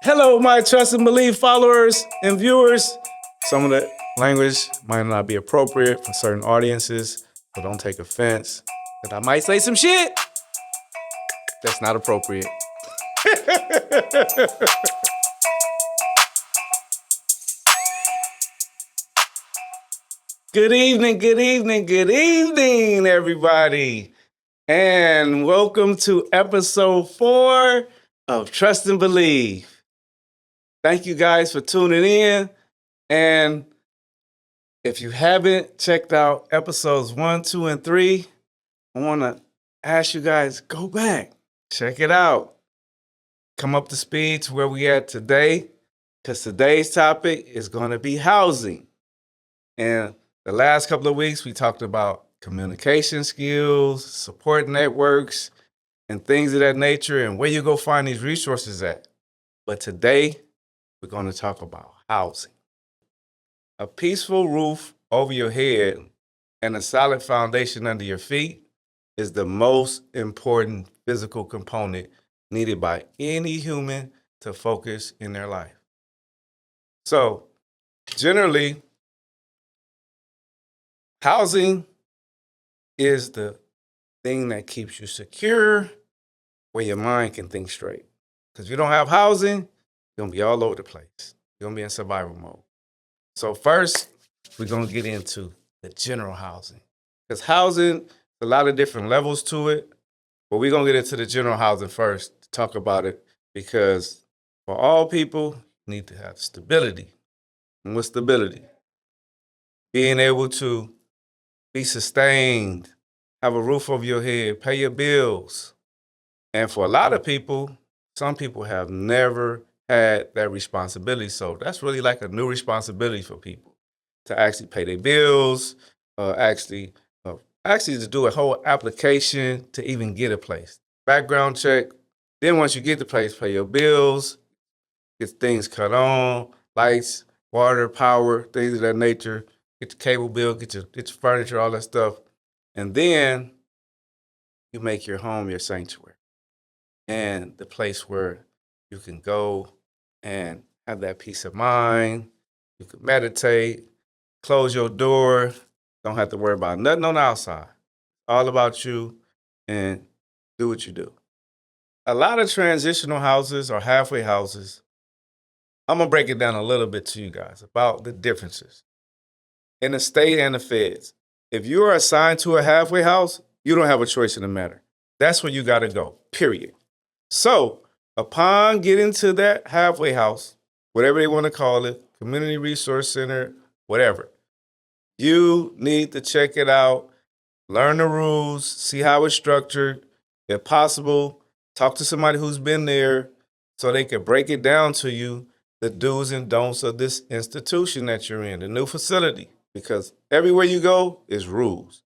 Hello, my trust and believe followers and viewers. Some of the language might not be appropriate for certain audiences, so don't take offense. That I might say some shit that's not appropriate. Good evening, good evening, good evening, everybody. And welcome to episode 4 of Trust and Believe. Thank you guys for tuning in. And if you haven't checked out episodes 1, 2, and 3, I want to ask you guys, go back, check it out. Come up to speed to where we at today, because today's topic is going to be housing. And the last couple of weeks, we talked about communication skills, support networks, and things of that nature, and where you go find these resources at. But today, we're going to talk about housing. A peaceful roof over your head and a solid foundation under your feet is the most important physical component needed by any human to focus in their life. So, generally, housing is the thing that keeps you secure, where your mind can think straight. Because if you don't have housing, you're going to be all over the place. You're going to be in survival mode. So first, we're going to get into the general housing. Because housing, a lot of different levels to it. But we're going to get into the general housing first to talk about it. Because for all people, you need to have stability. And what's stability? Being able to be sustained, have a roof over your head, pay your bills. And for a lot of people, some people have never had that responsibility. So that's really like a new responsibility for people to actually pay their bills, actually to do a whole application to even get a place. Background check. Then once you get the place, pay your bills, get things cut on, lights, water, power, things of that nature. Get the cable bill, get your furniture, all that stuff. And then you make your home your sanctuary and the place where you can go and have that peace of mind. You can meditate, close your door, don't have to worry about nothing on the outside. All about you and do what you do. A lot of transitional houses or halfway houses, I'm going to break it down a little bit to you guys about the differences in the state and the feds. If you are assigned to a halfway house, you don't have a choice in the matter. That's where you got to go, period. So, upon getting to that halfway house, whatever they want to call it, community resource center, whatever, you need to check it out, learn the rules, see how it's structured. If possible, talk to somebody who's been there so they can break it down to you, the do's and don'ts of this institution that you're in, the new facility, because everywhere you go is rules.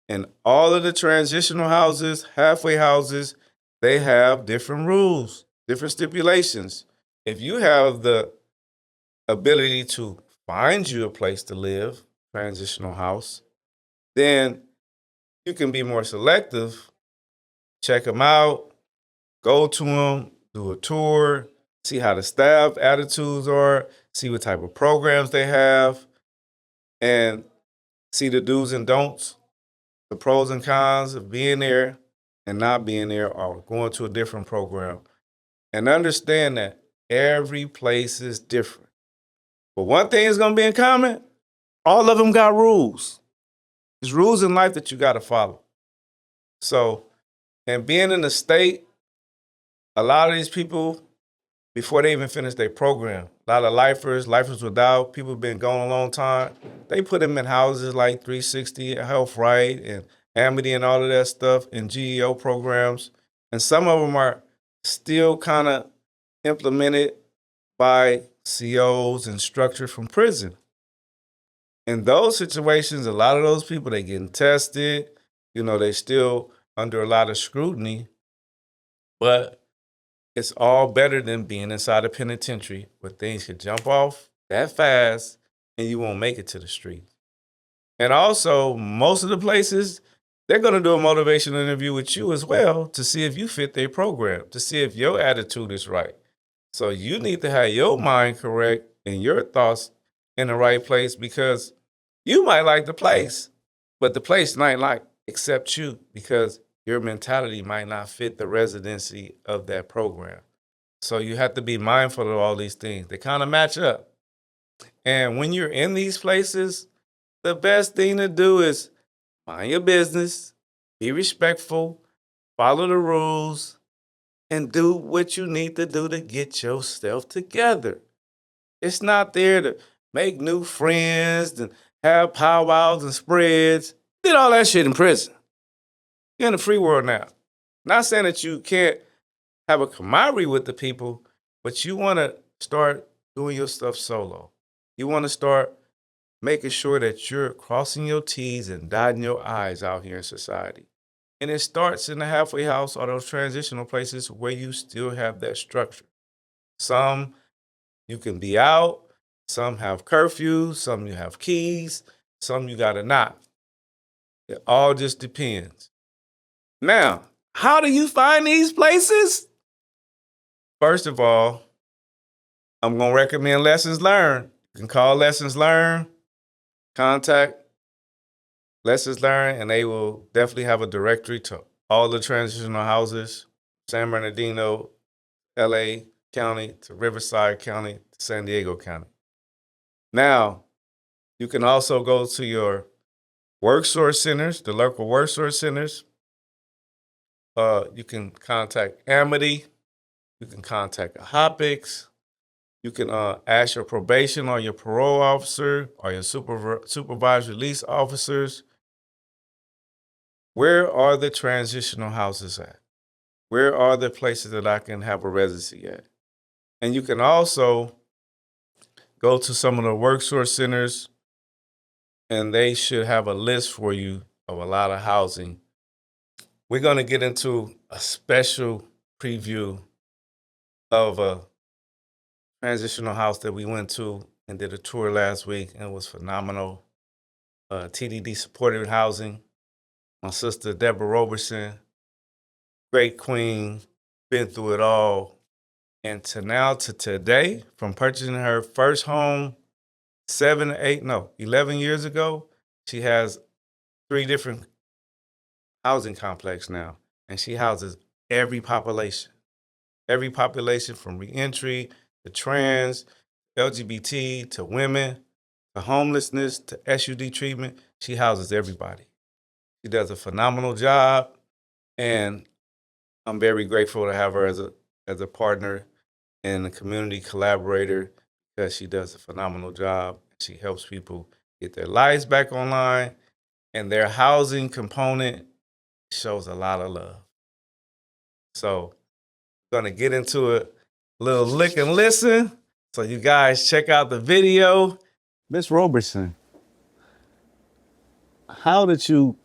And all of the transitional houses, halfway houses, they have different rules, different stipulations. If you have the ability to find you a place to live, transitional house, then you can be more selective, check them out, go to them, do a tour, see how the staff attitudes are, see what type of programs they have, and see the do's and don'ts, the pros and cons of being there and not being there or going to a different program. And understand that every place is different. But one thing is going to be in common, all of them got rules. There's rules in life that you got to follow. So, and being in the state, a lot of these people, before they even finish their program, a lot of lifers without, people been gone a long time, they put them in houses like 360, Health Right, and Amity and all of that stuff, and GEO programs. And some of them are still kind of implemented by COs and structured from prison. In those situations, a lot of those people, they getting tested, they still under a lot of scrutiny, but it's all better than being inside a penitentiary where things could jump off that fast and you won't make it to the street. And also, most of the places, they're going to do a motivational interview with you as well to see if you fit their program, to see if your attitude is right. So you need to have your mind correct and your thoughts in the right place, because you might like the place, but the place might not accept you because your mentality might not fit the residency of that program. So you have to be mindful of all these things. They kind of match up. And when you're in these places, the best thing to do is mind your business, be respectful, follow the rules, and do what you need to do to get yourself together. It's not there to make new friends and have powwows and spreads. Did all that shit in prison. You're in the free world now. Not saying that you can't have a camaraderie with the people, but you want to start doing your stuff solo. You want to start making sure that you're crossing your T's and dotting your I's out here in society. And it starts in the halfway house or those transitional places where you still have that structure. Some you can be out, some have curfews, some you have keys, some you gotta knock. It all just depends. Now, how do you find these places? First of all, I'm gonna recommend Lessons Learned. You can call Lessons Learned, contact Lessons Learned, and they will definitely have a directory to all the transitional houses, San Bernardino, LA County, to Riverside County, to San Diego County. Now, you can also go to your work source centers, the local work source centers. You can contact Amity. You can contact Hopics. You can ask your probation or your parole officer or your supervised release officers. Where are the transitional houses at? Where are the places that I can have a residency at? And you can also go to some of the work source centers, and they should have a list for you of a lot of housing. We're going to get into a special preview of a transitional house that we went to and did a tour last week, and it was phenomenal. TDD Supportive Housing. My sister, Deborah Roberson, great queen, been through it all. And to today, from purchasing her first home 11 years ago, she has 3 different housing complexes now. And she houses every population from reentry to trans, LGBT, to women, to homelessness, to SUD treatment. She houses everybody. She does a phenomenal job, and I'm very grateful to have her as a partner and a community collaborator, because she does a phenomenal job. She helps people get their lives back online, and their housing component shows a lot of love. So I'm gonna get into a little lick and listen. So you guys check out the video. Miss Roberson, how did you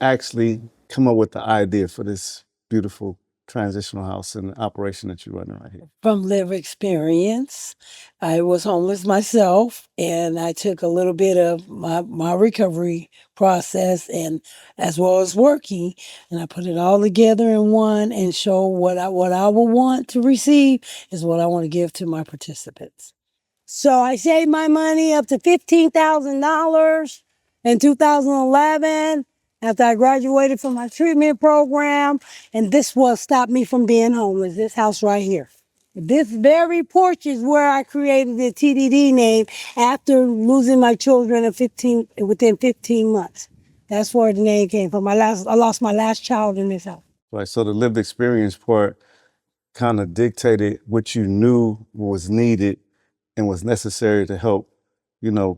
actually come up with the idea for this beautiful transitional house and the operation that you're running right here? From lived experience. I was homeless myself, and I took a little bit of my recovery process and as well as working, and I put it all together in one and show what I would want to receive is what I want to give to my participants. So I saved my money up to $15,000 in 2011 after I graduated from my treatment program, and this was stopped me from being homeless, this house right here. This very porch is where I created the TDD name after losing my children within 15 months. That's where the name came from. I lost my last child in this house. Right, so the lived experience part kind of dictated what you knew was needed and was necessary to help,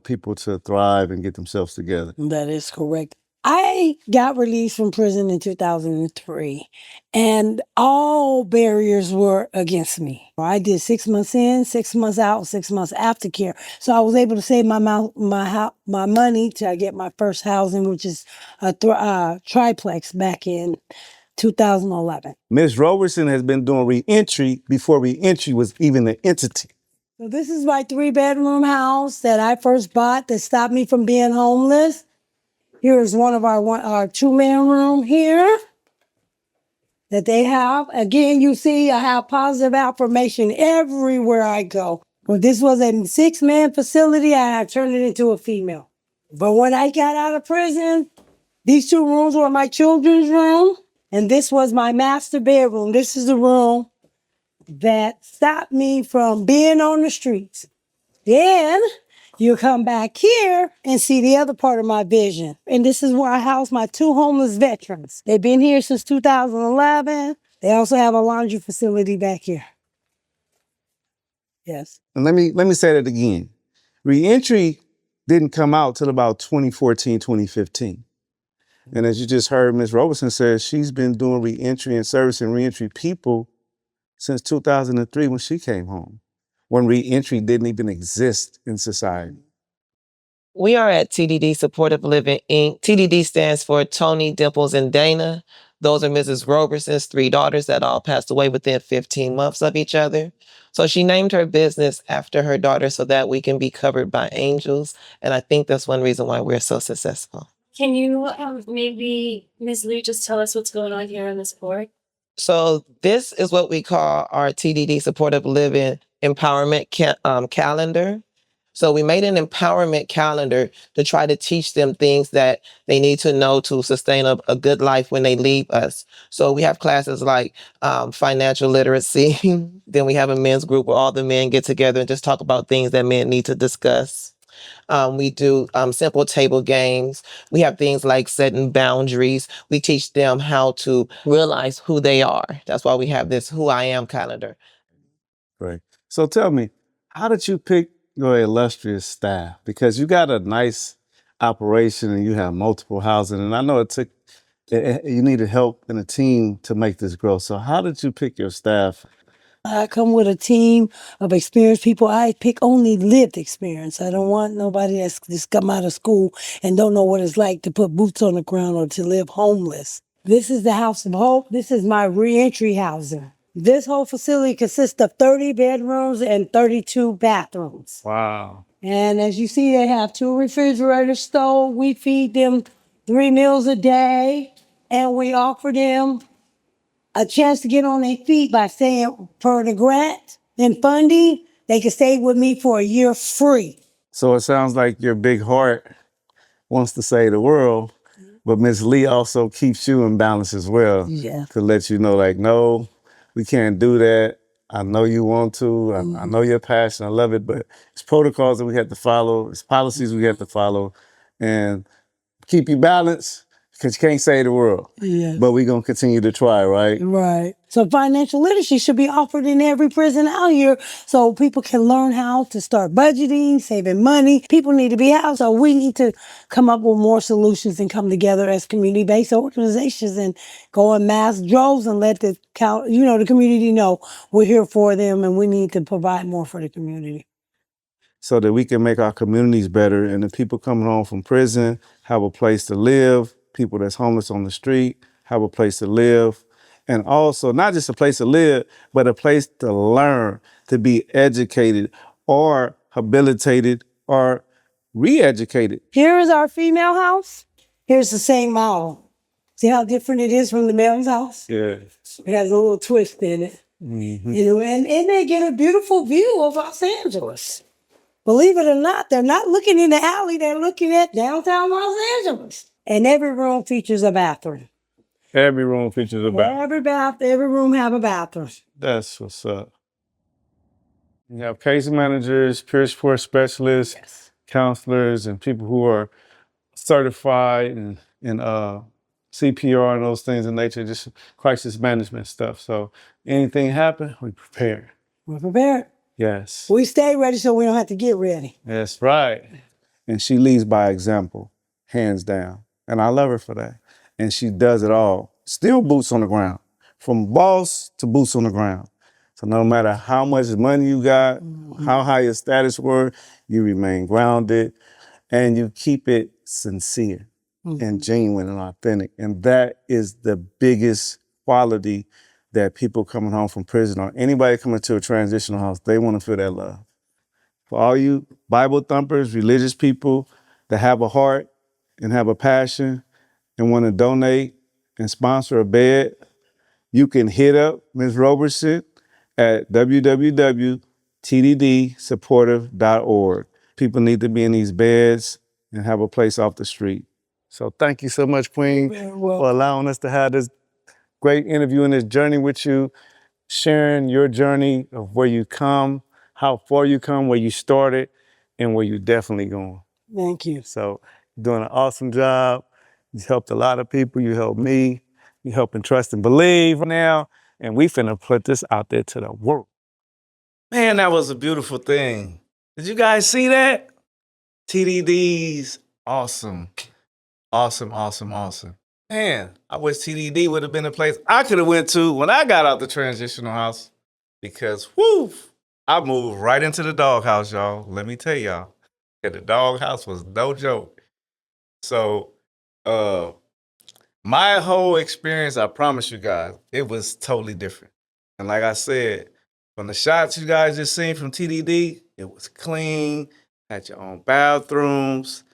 people to thrive and get themselves together. That is correct. I got released from prison in 2003, and all barriers were against me. I did 6 months in, 6 months out, 6 months aftercare. So I was able to save my money to get my first housing, which is a triplex back in 2011. Ms. Roberson has been doing reentry before reentry was even an entity. So this is my 3-bedroom house that I first bought that stopped me from being homeless. Here is one of our two-man room here that they have. Again, you see, I have positive affirmation everywhere I go. Well, this was a 6-man facility, I turned it into a female. But when I got out of prison, these 2 rooms were my children's room, and this was my master bedroom. This is the room that stopped me from being on the streets. Then you come back here and see the other part of my vision. And this is where I house my 2 homeless veterans. They've been here since 2011. They also have a laundry facility back here. Yes. And let me say that again. Reentry didn't come out till about 2014, 2015. And as you just heard Ms. Roberson says, she's been doing reentry and servicing reentry people since 2003 when she came home, when reentry didn't even exist in society. We are at TDD Supportive Living, Inc. TDD stands for Tony, Dimples, and Dana. Those are Mrs. Roberson's 3 daughters that all passed away within 15 months of each other. So she named her business after her daughter so that we can be covered by angels. And I think that's one reason why we're so successful. Can you maybe, Ms. Lee, just tell us what's going on here on this board? So this is what we call our TDD Supportive Living Empowerment Calendar. So we made an empowerment calendar to try to teach them things that they need to know to sustain a good life when they leave us. So we have classes like financial literacy. Then we have a men's group where all the men get together and just talk about things that men need to discuss. We do simple table games. We have things like setting boundaries. We teach them how to realize who they are. That's why we have this Who I Am calendar. Right. So tell me, how did you pick your illustrious staff? Because you got a nice operation and you have multiple housing, and I know you needed help and a team to make this grow. So how did you pick your staff? I come with a team of experienced people. I pick only lived experience. I don't want nobody that's just come out of school and don't know what it's like to put boots on the ground or to live homeless. This is the House of Hope. This is my reentry housing. This whole facility consists of 30 bedrooms and 32 bathrooms. Wow. And as you see, they have 2 refrigerators, stove. We feed them 3 meals a day, and we offer them a chance to get on their feet by saying, per the grant and funding, they can stay with me for a year free. So it sounds like your big heart wants to save the world, but Ms. Lee also keeps you in balance as well. Yeah. To let you know, like, no, we can't do that. I know you want to. I know your passion. I love it, but it's protocols that we have to follow. It's policies we have to follow, and keep you balanced because you can't save the world. Yeah. But we're going to continue to try, right? Right. So financial literacy should be offered in every prison out here so people can learn how to start budgeting, saving money. People need to be housed. So we need to come up with more solutions and come together as community-based organizations and go in mass droves and let the community know we're here for them and we need to provide more for the community. So that we can make our communities better and the people coming home from prison have a place to live, people that's homeless on the street have a place to live, and also not just a place to live, but a place to learn, to be educated or habilitated or re-educated. Here is our female house. Here's the same model. See how different it is from the male's house? Yeah. It has a little twist in it. Mm-hmm. And they get a beautiful view of Los Angeles. Believe it or not, they're not looking in the alley, they're looking at downtown Los Angeles. And every room features a bathroom. Every room features a bathroom. Every room have a bathroom. That's what's up. You have case managers, peer support specialists, Yes. counselors, and people who are certified in CPR and those things in nature, just crisis management stuff. So anything happen, we prepare. We're prepared. Yes. We stay ready so we don't have to get ready. That's right. And she leads by example, hands down. And I love her for that. And she does it all. Still boots on the ground. From boss to boots on the ground. So no matter how much money you got, how high your status were, you remain grounded and you keep it sincere and genuine and authentic. And that is the biggest quality that people coming home from prison or anybody coming to a transitional house, they want to feel that love. For all you Bible thumpers, religious people that have a heart and have a passion and want to donate and sponsor a bed, you can hit up Ms. Roberson at www.tddsupportive.org. People need to be in these beds and have a place off the street. So thank you so much, Queen, Very for welcome. allowing us to have this great interview and this journey with you, sharing your journey of where you come, how far you come, where you started, and where you're definitely going. Thank you. So you're doing an awesome job. You helped a lot of people. You helped me. You helping Trust and Believe now. And we finna put this out there to the world. Man, that was a beautiful thing. Did you guys see that? TDD's awesome. Awesome, awesome, awesome. Man, I wish TDD would have been a place I could have went to when I got out the transitional house. Because, whoo, I moved right into the doghouse, y'all. Let me tell y'all. And the doghouse was no joke. So, my whole experience, I promise you guys, it was totally different. And like I said, from the shots you guys just seen from TDD, it was clean, had your own bathrooms,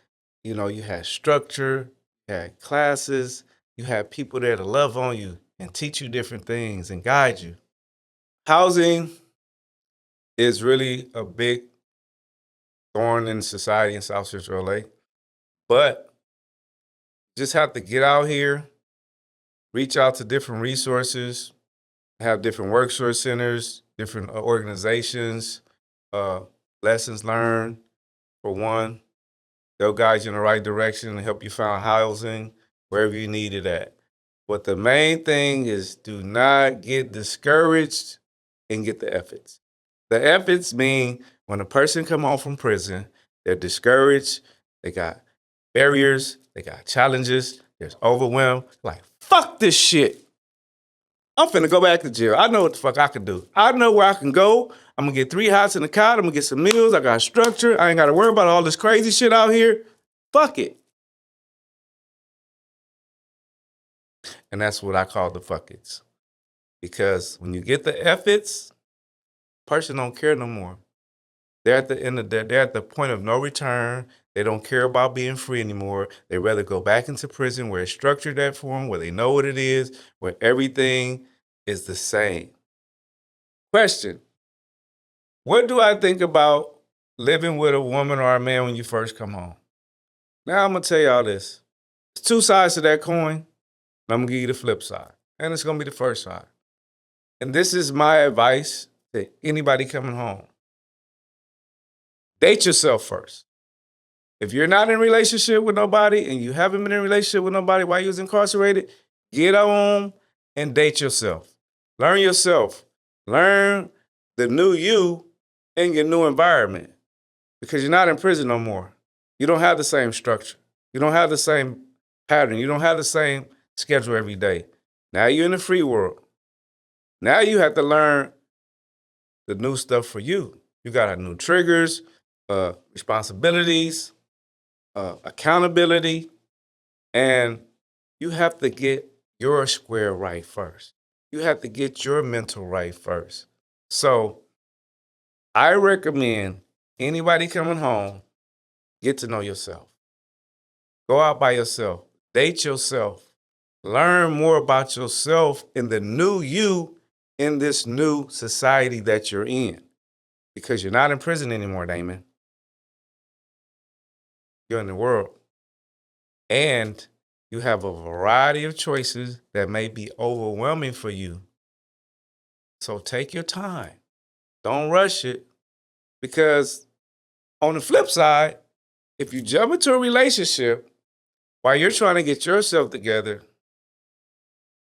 you know, you had structure, you had classes, you had people there to love on you and teach you different things and guide you. Housing is really a big thorn in society in South Central LA, but just have to get out here, reach out to different resources, have different work source centers, different organizations, lessons learned for one. They'll guide you in the right direction and help you find housing wherever you need it at. But the main thing is do not get discouraged and get the efforts. The efforts mean when a person come home from prison, they're discouraged, they got barriers, they got challenges, there's overwhelmed, like, fuck this shit. I'm finna go back to jail. I know what the fuck I can do. I know where I can go. I'm gonna get 3 hots in the cot. I'm gonna get some meals. I got structure. I ain't gotta worry about all this crazy shit out here. Fuck it. And that's what I call the fuck it's. Because when you get the efforts, person don't care no more. They're at the end of they're at the point of no return. They don't care about being free anymore. They rather go back into prison where it's structured that for them, where they know what it is, where everything is the same. Question. What do I think about living with a woman or a man when you first come home? Now I'm gonna tell y'all this. There's 2 sides to that coin, and I'm gonna give you the flip side. And it's gonna be the first side. And this is my advice to anybody coming home. Date yourself first. If you're not in a relationship with nobody and you haven't been in a relationship with nobody while you was incarcerated, get on and date yourself. Learn yourself. Learn the new you in your new environment. Because you're not in prison no more. You don't have the same structure. You don't have the same pattern. You don't have the same schedule every day. Now you're in the free world. Now you have to learn the new stuff for you. You got new triggers, responsibilities, accountability, and you have to get your square right first. You have to get your mental right first. So I recommend anybody coming home, get to know yourself. Go out by yourself. Date yourself. Learn more about yourself and the new you in this new society that you're in. Because you're not in prison anymore, Damon. You're in the world. And you have a variety of choices that may be overwhelming for you. So take your time. Don't rush it. Because on the flip side, if you jump into a relationship while you're trying to get yourself together,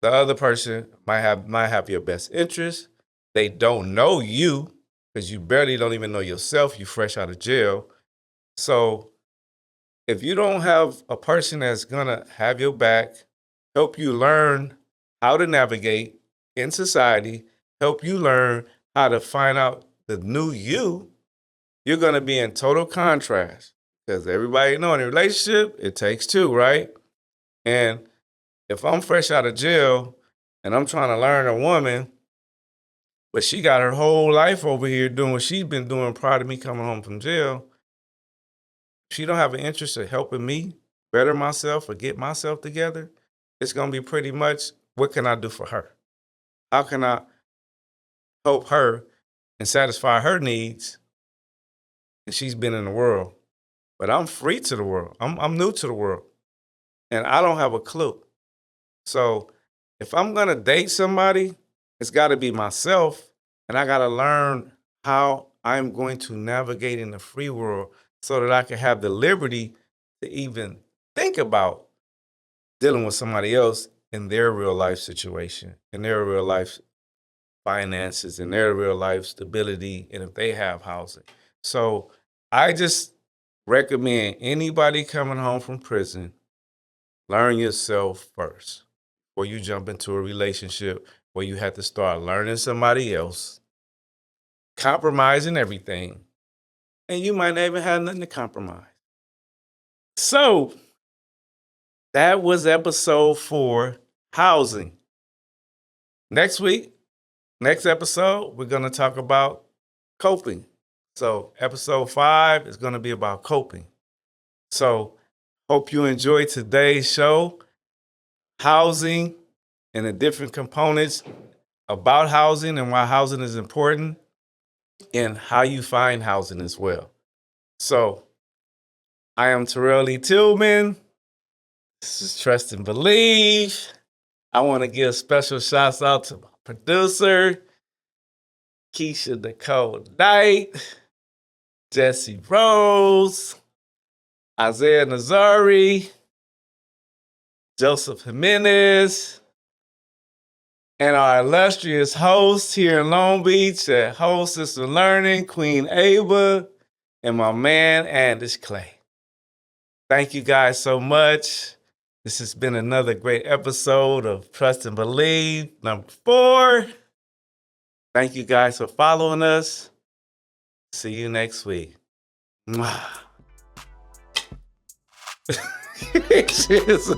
the other person might have your best interest. They don't know you because you barely don't even know yourself. You fresh out of jail. So if you don't have a person that's gonna have your back, help you learn how to navigate in society, help you learn how to find out the new you, you're gonna be in total contrast. Because everybody know in a relationship, it takes 2, right? And if I'm fresh out of jail and I'm trying to learn a woman, but she got her whole life over here doing what she's been doing prior to me coming home from jail, she don't have an interest in helping me better myself or get myself together, it's going to be pretty much, what can I do for her? How can I help her and satisfy her needs? And she's been in the world, but I'm free to the world. I'm new to the world, and I don't have a clue. So if I'm going to date somebody, it's got to be myself, and I got to learn how I'm going to navigate in the free world so that I can have the liberty to even think about dealing with somebody else in their real life situation, in their real life finances, in their real life stability, and if they have housing. So I just recommend anybody coming home from prison, learn yourself first before you jump into a relationship where you have to start learning somebody else, compromising everything, and you might not even have nothing to compromise. So that was episode 4, housing. Next episode, we're going to talk about coping. So episode 5 is going to be about coping. So hope you enjoyed today's show, housing and the different components about housing and why housing is important and how you find housing as well. So I am Terrall Tillman. This is Trust and Believe. I want to give special shouts out to my producer, Keisha Nicole Knight, Jessie Rose, Isaiah Nazari, Joseph Jimenez, and our illustrious host here in Long Beach at Hostess of Learning, Queen Ava, and my man, Anders Clay. Thank you guys so much. This has been another great episode of Trust and Believe, number 4. Thank you guys for following us. See you next week. Mwah. Cheers.